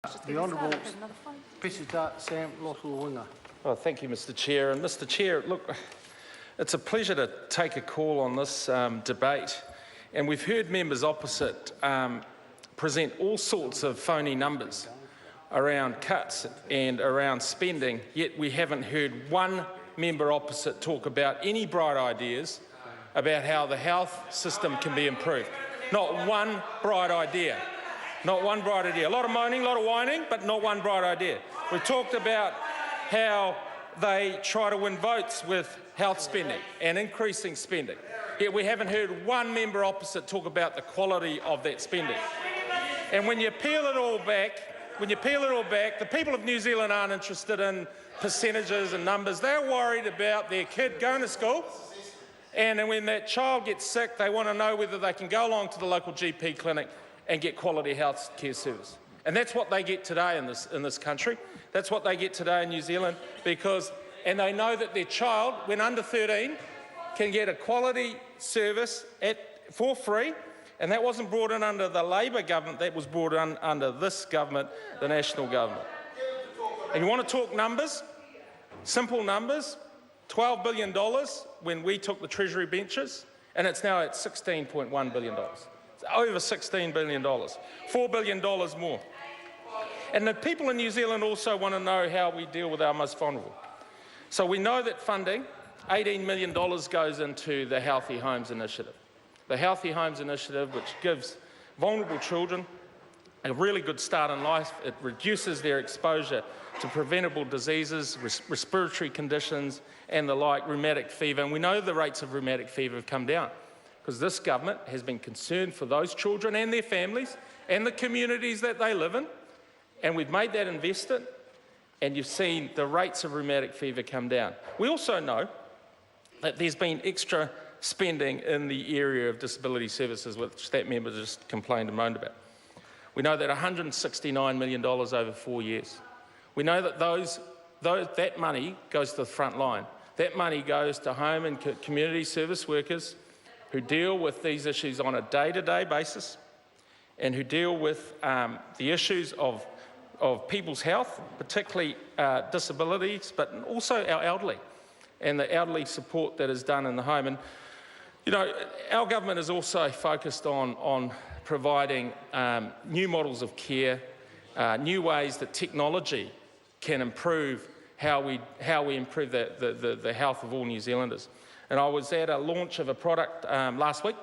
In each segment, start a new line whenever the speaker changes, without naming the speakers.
The Honourable Visitor Sam Lotu-Iiga.
Oh, thank you, Mr Chair. And Mr Chair, look, it's a pleasure to take a call on this debate. And we've heard members opposite present all sorts of phony numbers around cuts and around spending, yet we haven't heard one member opposite talk about any bright ideas about how the health system can be improved. Not one bright idea. Not one bright idea. A lot of moaning, a lot of whining, but not one bright idea. We talked about how they try to win votes with health spending and increasing spending. Yet we haven't heard one member opposite talk about the quality of that spending. And when you peel it all back, the people of New Zealand aren't interested in percentages and numbers. They're worried about their kid going to school, and when that child gets sick, they want to know whether they can go along to the local GP clinic and get quality health care service. And that's what they get today in this country. That's what they get today in New Zealand, and they know that their child, when under 13, can get a quality service for free. And that wasn't brought in under the Labor government, that was brought in under this government, the National government. And you want to talk numbers? Simple numbers. $12 billion when we took the Treasury benches, and it's now at $16.1 billion. It's over $16 billion, $4 billion more. And the people in New Zealand also want to know how we deal with our most vulnerable. So we know that funding, $18 million goes into the Healthy Homes Initiative. The Healthy Homes Initiative, which gives vulnerable children a really good start in life. It reduces their exposure to preventable diseases, respiratory conditions and the like, rheumatic fever. And we know the rates of rheumatic fever have come down because this government has been concerned for those children and their families and the communities that they live in. And we've made that investment, and you've seen the rates of rheumatic fever come down. We also know that there's been extra spending in the area of disability services, which that member just complained and moaned about. We know that $169 million over 4 years. We know that that money goes to the front line. That money goes to home and community service workers who deal with these issues on a day-to-day basis and who deal with the issues of people's health, particularly disabilities, but also our elderly and the elderly support that is done in the home. And you know, our government is also focused on providing new models of care, new ways that technology can improve how we improve the health of all New Zealanders. And I was at a launch of a product last week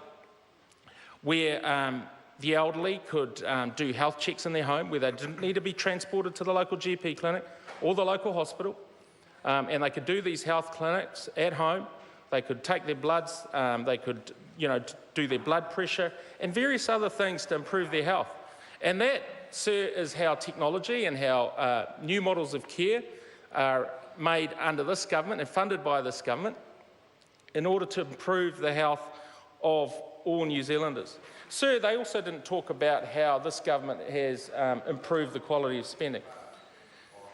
where the elderly could do health checks in their home, where they didn't need to be transported to the local GP clinic or the local hospital, and they could do these health clinics at home. They could take their bloods, they could do their blood pressure and various other things to improve their health. And that, sir, is how technology and how new models of care are made under this government and funded by this government in order to improve the health of all New Zealanders. Sir, they also didn't talk about how this government has improved the quality of spending.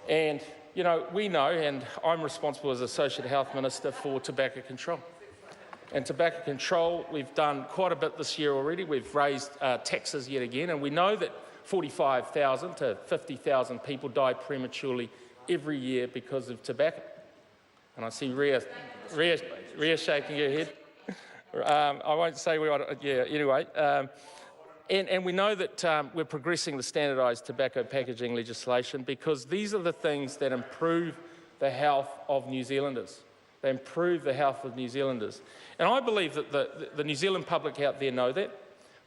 And you know, we know, and I'm responsible as Associate Health Minister for tobacco control. And tobacco control, we've done quite a bit this year already. We've raised taxes yet again, and we know that 45,000 to 50,000 people die prematurely every year because of tobacco. And I see Ria shaking her head. I won't say anyway. And we know that we're progressing the standardised tobacco packaging legislation because these are the things that improve the health of New Zealanders. They improve the health of New Zealanders. And I believe that the New Zealand public out there know that.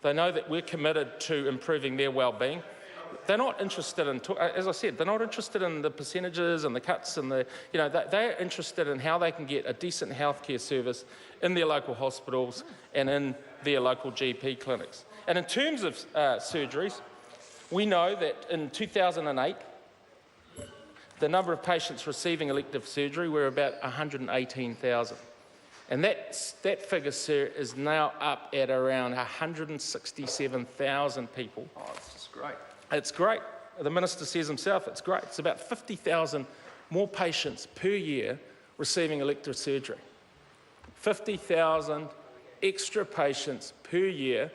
They know that we're committed to improving their well-being. They're not interested in, as I said, they're not interested in the percentages and the cuts and they're interested in how they can get a decent healthcare service in their local hospitals and in their local GP clinics. And in terms of surgeries, we know that in 2008, the number of patients receiving elective surgery were about 118,000. And that figure, sir, is now up at around 167,000 people.
Oh, it's just great.
It's great. The Minister says himself, it's great. It's about 50,000 more patients per year receiving elective surgery. 50,000 extra patients per year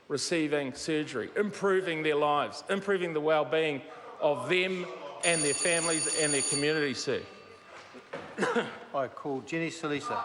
receiving surgery, improving their lives, improving the well-being of them and their families and their communities, sir.
I call Jenny Salisa.